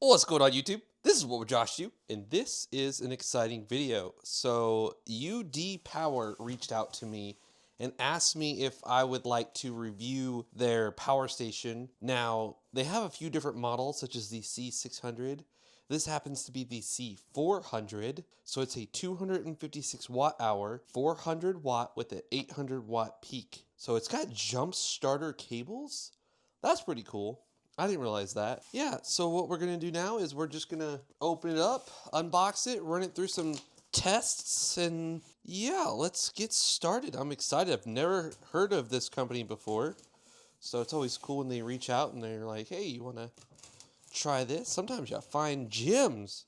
What's going on, YouTube? This is What Would Josh Do, and this is an exciting video. So UD Power reached out to me and asked me if I would like to review their power station. Now, they have a few different models, such as the C600. This happens to be the C400, so it's a 256 watt hour, 400 watt with an 800 watt peak. So it's got jump starter cables. That's pretty cool. I didn't realize that. Yeah, so what we're gonna do now is we're just gonna open it up, unbox it, run it through some tests, and yeah, let's get started. I'm excited. I've never heard of this company before, so it's always cool when they reach out and they're like, hey, you wanna try this? Sometimes you find gems,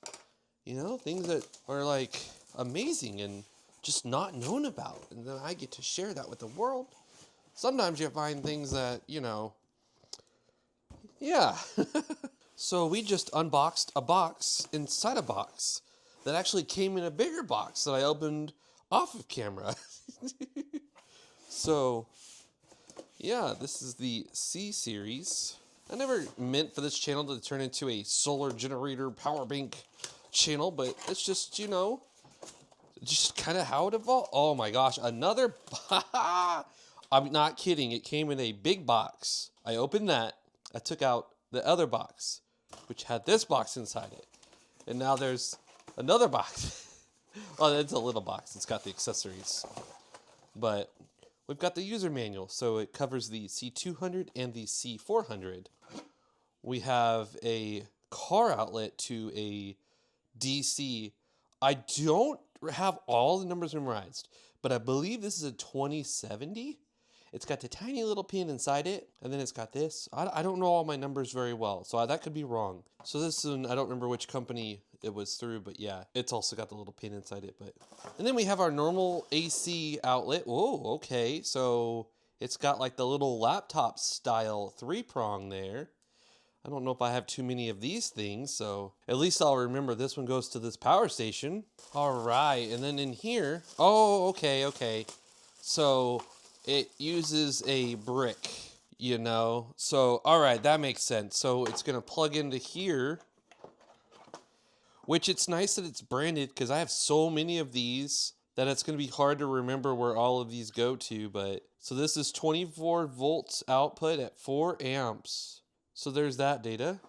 you know, things that are like amazing and just not known about, and then I get to share that with the world. Sometimes you find things that, you know, yeah. So we just unboxed a box inside a box that actually came in a bigger box that I opened off of camera. So, yeah, this is the C series. I never meant for this channel to turn into a solar generator power bank channel, but it's just, you know, just kind of how it evolved. Oh my gosh, another. I'm not kidding. It came in a big box. I opened that. I took out the other box, which had this box inside it. And now there's another box. Oh, it's a little box. It's got the accessories. But we've got the user manual, so it covers the C200 and the C400. We have a car outlet to a DC. I don't have all the numbers memorized, but I believe this is a 2070. It's got the tiny little pin inside it, and then it's got this. I don't know all my numbers very well, so that could be wrong. So this one, I don't remember which company it was through, but yeah, it's also got the little pin inside it. And then we have our normal AC outlet. Oh, okay. So it's got like the little laptop style 3-prong there. I don't know if I have too many of these things, so at least I'll remember this one goes to this power station. All right, and then in here, oh, okay. So it uses a brick, you know? So, all right, that makes sense. So it's gonna plug into here, which it's nice that it's branded because I have so many of these that it's gonna be hard to remember where all of these go to, but so this is 24 volts output at 4 amps. So there's that data.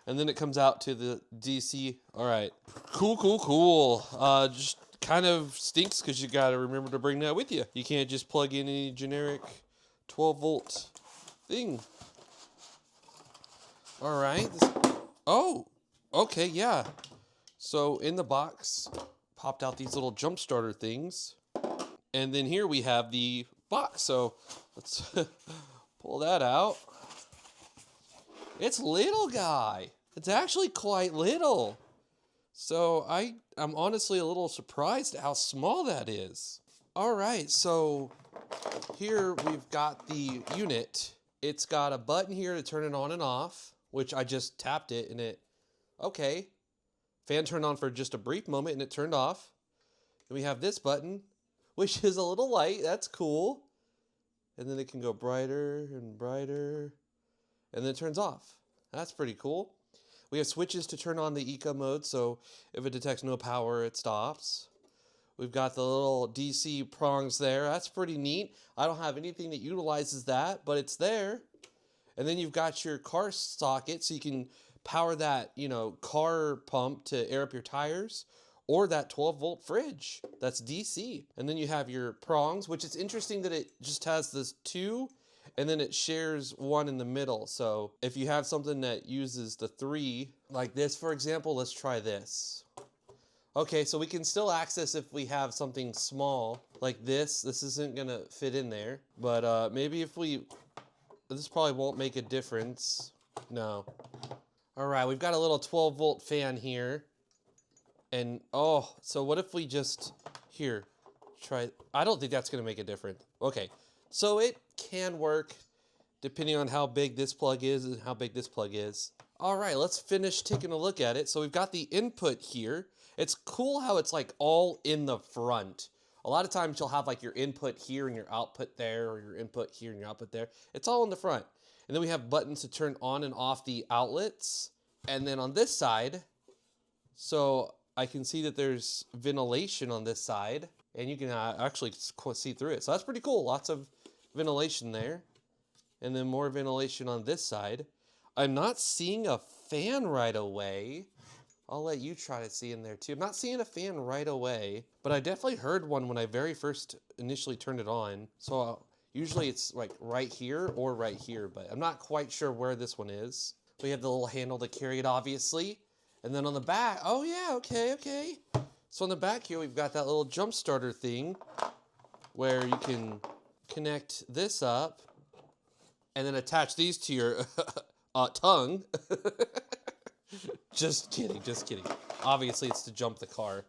And then it comes out to the DC. All right, cool. Just kind of stinks because you got to remember to bring that with you. You can't just plug in any generic 12 volt thing. All right. Oh, okay, yeah. So in the box, popped out these little jump starter things. And then here we have the box. So let's pull that out. It's little guy. It's actually quite little. So I'm honestly a little surprised at how small that is. All right, so here we've got the unit. It's got a button here to turn it on and off, which I just tapped it and it, okay. Fan turned on for just a brief moment and it turned off. And we have this button, which is a little light. That's cool. And then it can go brighter and brighter. And then it turns off. That's pretty cool. We have switches to turn on the eco mode, so if it detects no power, it stops. We've got the little DC prongs there. That's pretty neat. I don't have anything that utilizes that, but it's there. And then you've got your car socket, so you can power that, you know, car pump to air up your tires, or that 12-volt fridge. That's DC. And then you have your prongs, which is interesting that it just has this 2, and then it shares 1 in the middle. So if you have something that uses the 3, like this, for example, let's try this. Okay, so we can still access if we have something small like this. This isn't gonna fit in there, but maybe if this probably won't make a difference. No. All right, we've got a little 12-volt fan here. And, oh, so what if we just, here, try, I don't think that's gonna make a difference. Okay, so it can work depending on how big this plug is and how big this plug is. All right, let's finish taking a look at it. So we've got the input here. It's cool how it's like all in the front. A lot of times you'll have like your input here and your output there, or your input here and your output there. It's all in the front. And then we have buttons to turn on and off the outlets. And then on this side, so I can see that there's ventilation on this side, and you can actually see through it. So that's pretty cool. Lots of ventilation there. And then more ventilation on this side. I'm not seeing a fan right away. I'll let you try to see in there too. I'm not seeing a fan right away, but I definitely heard one when I very first initially turned it on. So usually it's like right here or right here, but I'm not quite sure where this one is. We have the little handle to carry it, obviously. And then on the back, oh yeah, okay. So on the back here, we've got that little jump starter thing where you can connect this up and then attach these to your tongue. Just kidding. Obviously, it's to jump the car.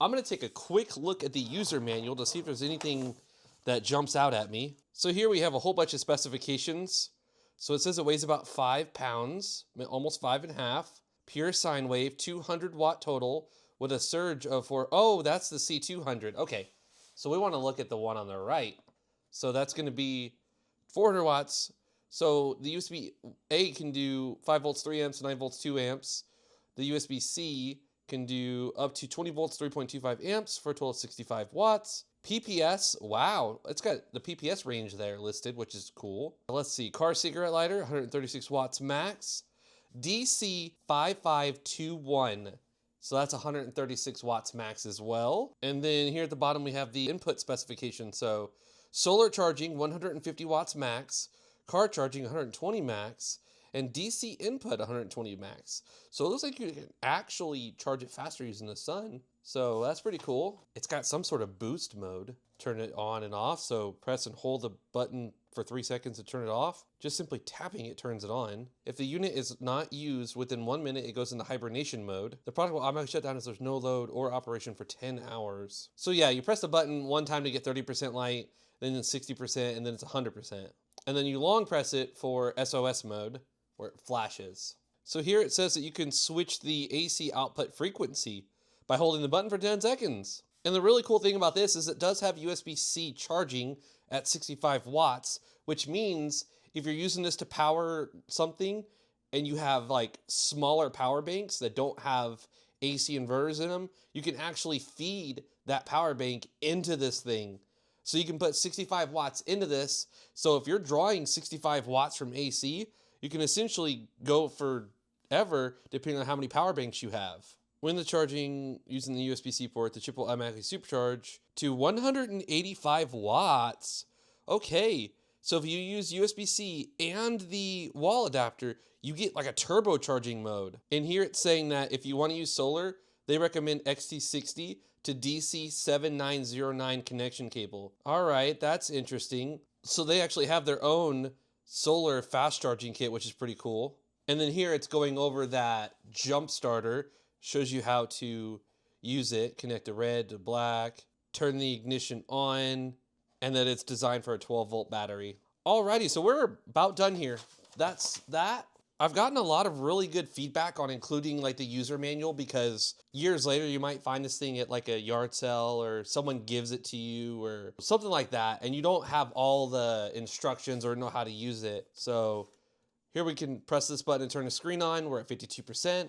I'm going to take a quick look at the user manual to see if there's anything that jumps out at me. So here we have a whole bunch of specifications. So it says it weighs about 5 pounds, almost 5.5. Pure sine wave, 200 watt total with a surge of oh, that's the C200. Okay, so we want to look at the one on the right. So that's going to be 400 watts. So the USB-A can do 5 volts, 3 amps, 9 volts, 2 amps. The USB-C can do up to 20 volts, 3.25 amps for a total of 65 watts. PPS, wow, it's got the PPS range there listed, which is cool. Let's see, car cigarette lighter, 136 watts max. DC 5521. So that's 136 watts max as well. And then here at the bottom, we have the input specification. So solar charging, 150 watts max. Car charging 120 max, and DC input 120 max. So it looks like you can actually charge it faster using the sun. So that's pretty cool. It's got some sort of boost mode. Turn it on and off. So press and hold the button for 3 seconds to turn it off. Just simply tapping it turns it on. If the unit is not used within 1 minute, it goes into hibernation mode. The product will automatically shut down if there's no load or operation for 10 hours. So yeah, you press the button one time to get 30% light, then it's 60%, and then it's 100%. And then you long press it for SOS mode, where it flashes. So here it says that you can switch the AC output frequency by holding the button for 10 seconds. And the really cool thing about this is it does have USB-C charging at 65 watts, which means if you're using this to power something and you have like smaller power banks that don't have AC inverters in them, you can actually feed that power bank into this thing. So you can put 65 watts into this. So if you're drawing 65 watts from AC, you can essentially go forever depending on how many power banks you have. When the charging using the USB-C port, the chip will automatically supercharge to 185 watts. Okay, so if you use USB-C and the wall adapter, you get like a turbocharging mode. And here it's saying that if you want to use solar, they recommend XT60 to DC 7909 connection cable. All right, that's interesting. So they actually have their own solar fast charging kit, which is pretty cool. And then here it's going over that jump starter, shows you how to use it, connect the red to black, turn the ignition on, and that it's designed for a 12-volt battery. Alrighty, so we're about done here. That's that. I've gotten a lot of really good feedback on including like the user manual, because years later you might find this thing at like a yard sale or someone gives it to you or something like that, and you don't have all the instructions or know how to use it. So here we can press this button and turn the screen on. We're at 52%.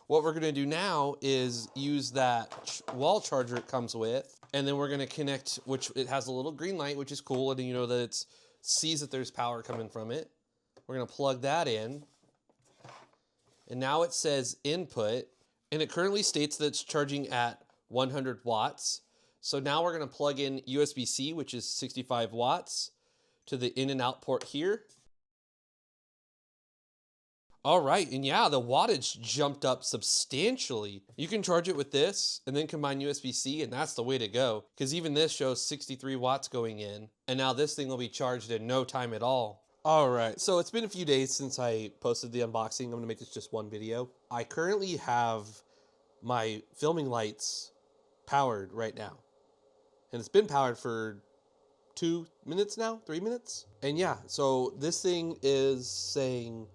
What we're gonna do now is use that wall charger it comes with, and then we're gonna connect, which it has a little green light, which is cool, and you know that it sees that there's power coming from it. We're gonna plug that in. And now it says input, and it currently states that it's charging at 100 watts. So now we're gonna plug in USB-C, which is 65 watts, to the in and out port here. All right, and yeah, the wattage jumped up substantially. You can charge it with this and then combine USB-C, and that's the way to go, because even this shows 63 watts going in, and now this thing will be charged in no time at all. All right, so it's been a few days since I posted the unboxing. I'm gonna make this just one video. I currently have my filming lights powered right now, and it's been powered for 2 minutes now, 3 minutes. And yeah, so this thing is saying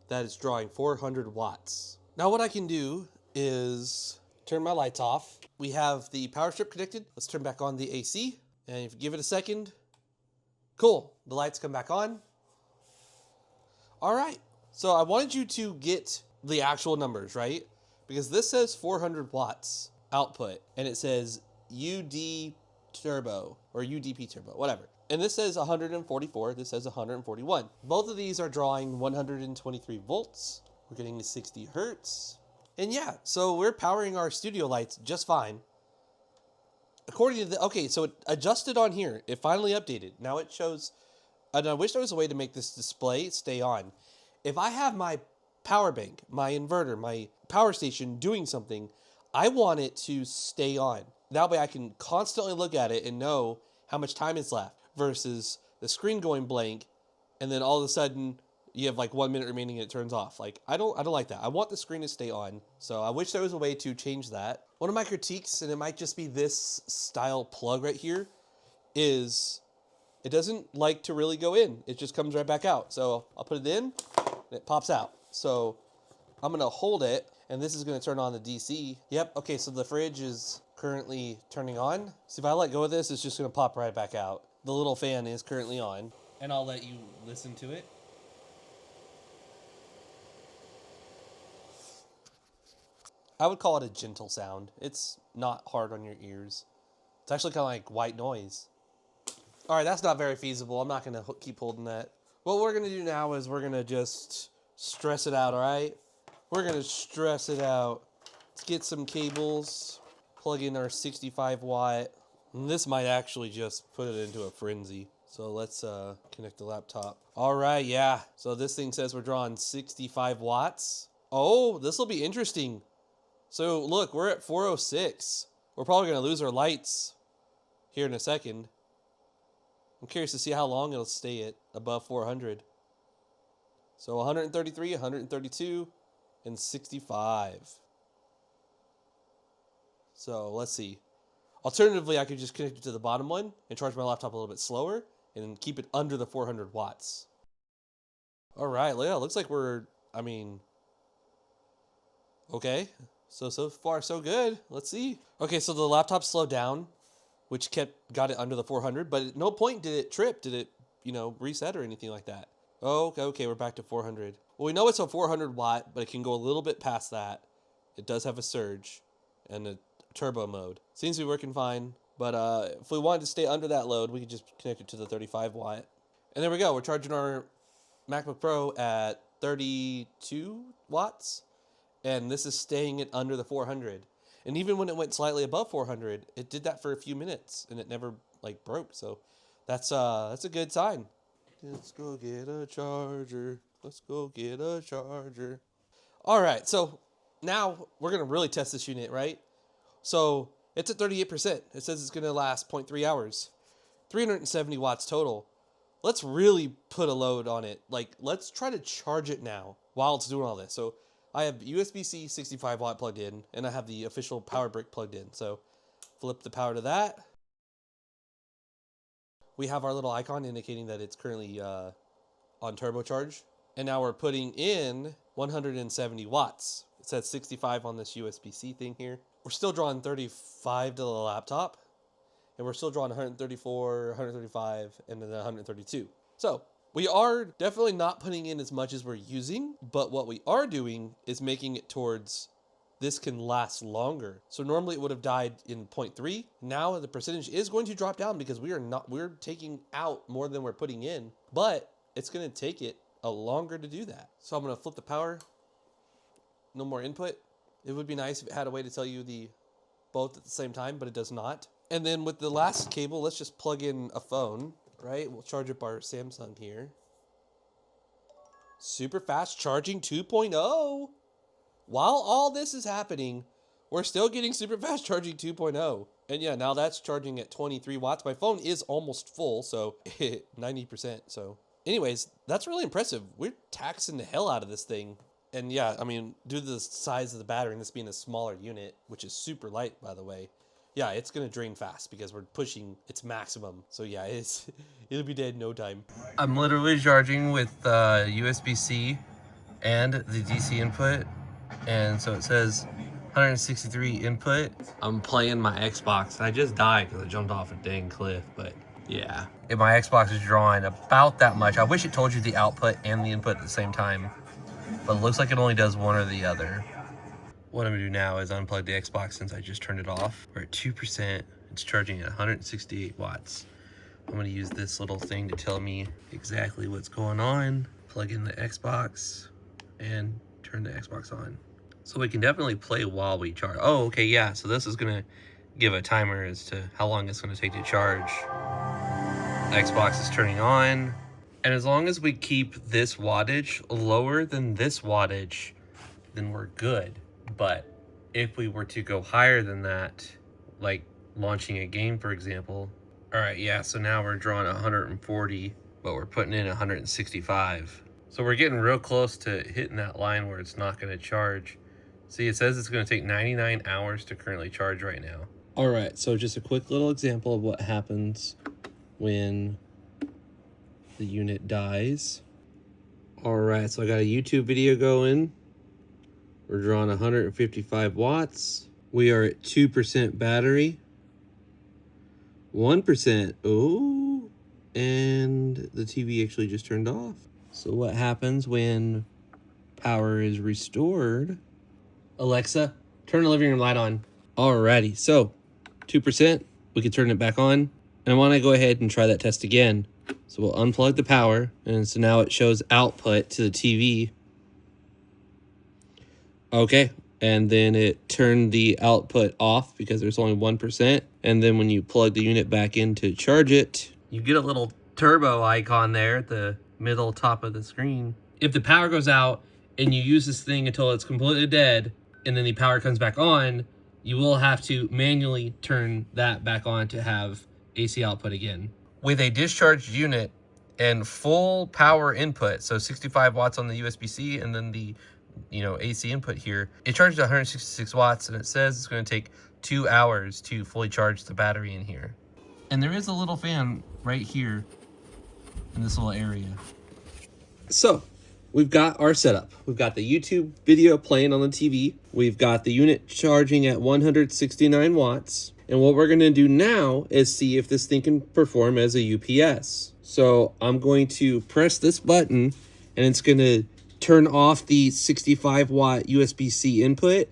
that it's drawing 400 watts. Now what I can do is turn my lights off. We have the power strip connected. Let's turn back on the AC, and if you give it a second, cool, the lights come back on. All right, so I wanted you to get the actual numbers, right? Because this says 400 watts output, and it says UD turbo or UDP turbo, whatever. And this says 144, this says 141. Both of these are drawing 123 volts. We're getting to 60 hertz. And yeah, so we're powering our studio lights just fine. According to the, okay, so it adjusted on here. It finally updated. Now it shows, and I wish there was a way to make this display stay on. If I have my power bank, my inverter, my power station doing something, I want it to stay on. That way I can constantly look at it and know how much time is left versus the screen going blank and then all of a sudden you have like 1 minute remaining and it turns off. Like, I don't like that. I want the screen to stay on. So I wish there was a way to change that. One of my critiques, and it might just be this style plug right here, is it doesn't like to really go in. It just comes right back out. So I'll put it in and it pops out. So I'm gonna hold it and this is gonna turn on the DC. Yep, okay, so the fridge is currently turning on. So if I let go of this, it's just gonna pop right back out. The little fan is currently on. And I'll let you listen to it. I would call it a gentle sound. It's not hard on your ears. It's actually kind of like white noise. All right, that's not very feasible. I'm not gonna keep holding that. What we're gonna do now is we're gonna just stress it out, all right? We're gonna stress it out. Let's get some cables, plug in our 65 watt. And this might actually just put it into a frenzy. So let's connect the laptop. All right, yeah. So this thing says we're drawing 65 watts. Oh, this will be interesting. So look, we're at 406. We're probably gonna lose our lights here in a second. I'm curious to see how long it'll stay at above 400. So 133, 132, and 65. So let's see. Alternatively, I could just connect it to the bottom one and charge my laptop a little bit slower and keep it under the 400 watts. All right, yeah, looks like we're, I mean, okay. So far, so good. Let's see. Okay, so the laptop slowed down, which got it under the 400, but at no point did it trip. Did it, reset or anything like that? Oh, okay, we're back to 400. Well, we know it's a 400 watt, but it can go a little bit past that. It does have a surge and a turbo mode. Seems to be working fine, but if we wanted to stay under that load, we could just connect it to the 35 watt. And there we go. We're charging our MacBook Pro at 32 watts. And this is staying it under the 400. And even when it went slightly above 400, it did that for a few minutes and it never broke. So that's a good sign. Let's go get a charger. Let's go get a charger. All right, so now we're gonna really test this unit, right? So it's at 38%. It says it's gonna last 0.3 hours, 370 watts total. Let's really put a load on it. Like, let's try to charge it now while it's doing all this. So I have USB-C 65 watt plugged in, and I have the official power brick plugged in. So flip the power to that. We have our little icon indicating that it's currently on turbocharge. And now we're putting in 170 watts. It says 65 on this USB-C thing here. We're still drawing 35 to the laptop. And we're still drawing 134, 135, and then 132. So we are definitely not putting in as much as we're using, but what we are doing is making it towards this can last longer. So normally it would have died in 0.3. Now the percentage is going to drop down because we're taking out more than we're putting in, but it's going to take it a longer to do that. So I'm going to flip the power. No more input. It would be nice if it had a way to tell you both at the same time, but it does not. And then with the last cable, let's just plug in a phone. Right, we'll charge up our Samsung here. Super fast charging 2.0. While all this is happening, we're still getting super fast charging 2.0. And yeah, now that's charging at 23 watts. My phone is almost full, so 90%. So anyways, that's really impressive. We're taxing the hell out of this thing. And yeah, I mean, due to the size of the battery and this being a smaller unit, which is super light, by the way, yeah, it's going to drain fast because we're pushing its maximum. So yeah, it'll be dead in no time. I'm literally charging with USB-C and the DC input. And so it says 163 input. I'm playing my Xbox. And I just died because I jumped off a dang cliff, but yeah. And my Xbox is drawing about that much. I wish it told you the output and the input at the same time. but it looks like it only does one or the other. What I'm gonna do now is unplug the Xbox since I just turned it off. We're at 2%, it's charging at 168 watts. I'm gonna use this little thing to tell me exactly what's going on. Plug in the Xbox and turn the Xbox on. So we can definitely play while we charge. Oh, okay, yeah, so this is gonna give a timer as to how long it's gonna take to charge. Xbox is turning on. And as long as we keep this wattage lower than this wattage, then we're good. But if we were to go higher than that, like launching a game, for example, all right, yeah, so now we're drawing 140, but we're putting in 165. So we're getting real close to hitting that line where it's not gonna charge. See, it says it's gonna take 99 hours to currently charge right now. All right, so just a quick little example of what happens when the unit dies. All right, so I got a YouTube video going. We're drawing 155 watts. We are at 2% battery. 1%, oh, and the TV actually just turned off. So what happens when power is restored? Alexa, turn the living room light on. Alrighty, so 2%, we can turn it back on. And I want to go ahead and try that test again. So we'll unplug the power, and so now it shows output to the TV. Okay, and then it turned the output off because there's only 1%. And then when you plug the unit back in to charge it, you get a little turbo icon there at the middle top of the screen. If the power goes out and you use this thing until it's completely dead, and then the power comes back on, you will have to manually turn that back on to have AC output again. With a discharged unit and full power input, so 65 watts on the USB-C and then the AC input here, it charges 166 watts, and it says it's going to take 2 hours to fully charge the battery in here. And there is a little fan right here in this little area. So we've got our setup. We've got the YouTube video playing on the TV. We've got the unit charging at 169 watts. And what we're going to do now is see if this thing can perform as a UPS. So I'm going to press this button, and it's going to turn off the 65 watt USB-C input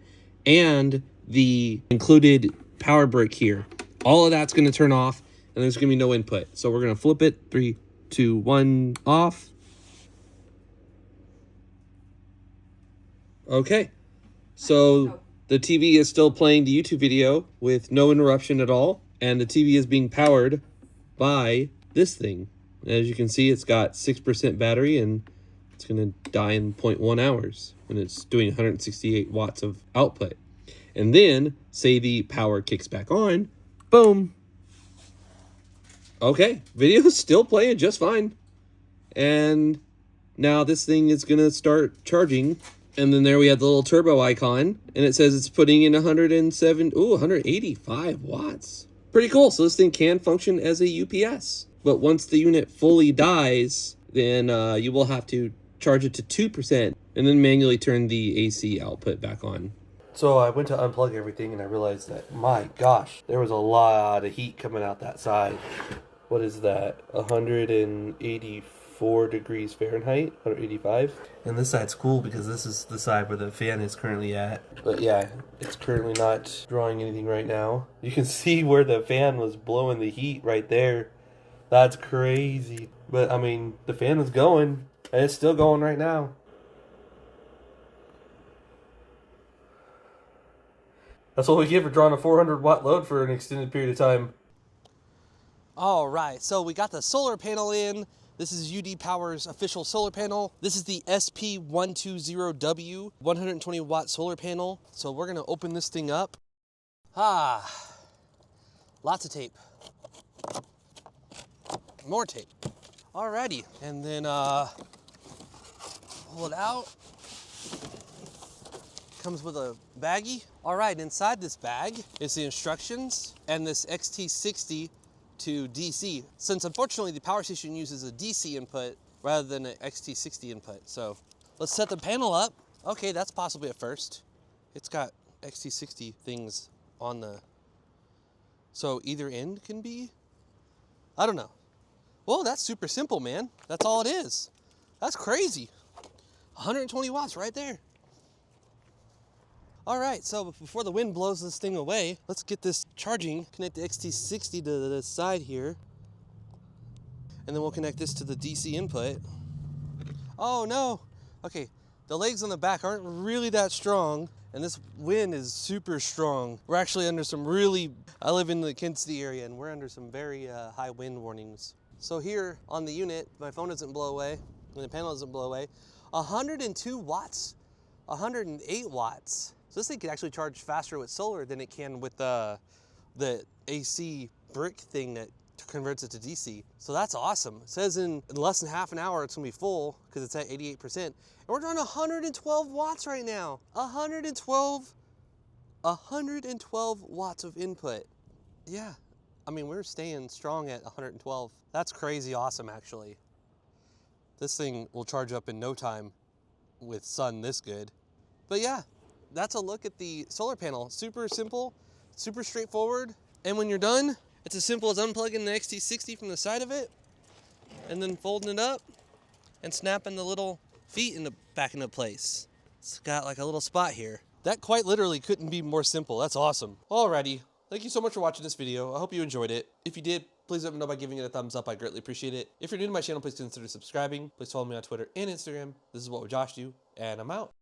and the included power brick here. All of that's going to turn off, and there's going to be no input. So we're going to flip it. 3, 2, 1, off. Okay. So the TV is still playing the YouTube video with no interruption at all, and the TV is being powered by this thing. As you can see, it's got 6% battery, and it's going to die in 0.1 hours when it's doing 168 watts of output. And then, say the power kicks back on, boom. Okay, video's still playing just fine. And now this thing is going to start charging. And then there we have the little turbo icon, and it says it's putting in 185 watts. Pretty cool. So this thing can function as a UPS. But once the unit fully dies, then you will have to charge it to 2% and then manually turn the AC output back on. So I went to unplug everything, and I realized that, my gosh, there was a lot of heat coming out that side. What is that? 184 degrees Fahrenheit, 185. And this side's cool because this is the side where the fan is currently at. But yeah, it's currently not drawing anything right now. You can see where the fan was blowing the heat right there. That's crazy. But I mean, the fan was going, and it's still going right now. That's what we get for drawing a 400 watt load for an extended period of time. All right, so we got the solar panel in. This is UD Power's official solar panel. This is the SP120W 120 watt solar panel. So we're gonna open this thing up. Lots of tape. More tape. Alrighty, and then pull it out. Comes with a baggie. All right, inside this bag is the instructions and this XT60 to DC. Since unfortunately the power station uses a DC input rather than an XT60 input. So let's set the panel up. Okay, that's possibly a first. It's got XT60 things on the, so either end can be, I don't know. Well, that's super simple, man. That's all it is. That's crazy. 120 watts right there. All right, so before the wind blows this thing away, let's get this charging. Connect the XT60 to the side here. And then we'll connect this to the DC input. Oh no, okay, the legs on the back aren't really that strong, and this wind is super strong. We're actually under some I live in the Kansas City area, and we're under some very high wind warnings. So here on the unit, my phone doesn't blow away, and the panel doesn't blow away. 102 watts, 108 watts. So this thing can actually charge faster with solar than it can with the AC brick thing that converts it to DC. So that's awesome. It says in less than half an hour it's gonna be full because it's at 88%. And we're drawing 112 watts right now. 112 watts of input. Yeah, I mean, we're staying strong at 112. That's crazy awesome, actually. This thing will charge up in no time with sun this good. But yeah, that's a look at the solar panel. Super simple, super straightforward. And when you're done, it's as simple as unplugging the XT60 from the side of it and then folding it up and snapping the little feet back into place. It's got like a little spot here. That quite literally couldn't be more simple. That's awesome. Alrighty, thank you so much for watching this video. I hope you enjoyed it. If you did, please let me know by giving it a thumbs up. I greatly appreciate it. If you're new to my channel, please consider subscribing. Please follow me on Twitter and Instagram. This is What Would Josh Do, and I'm out.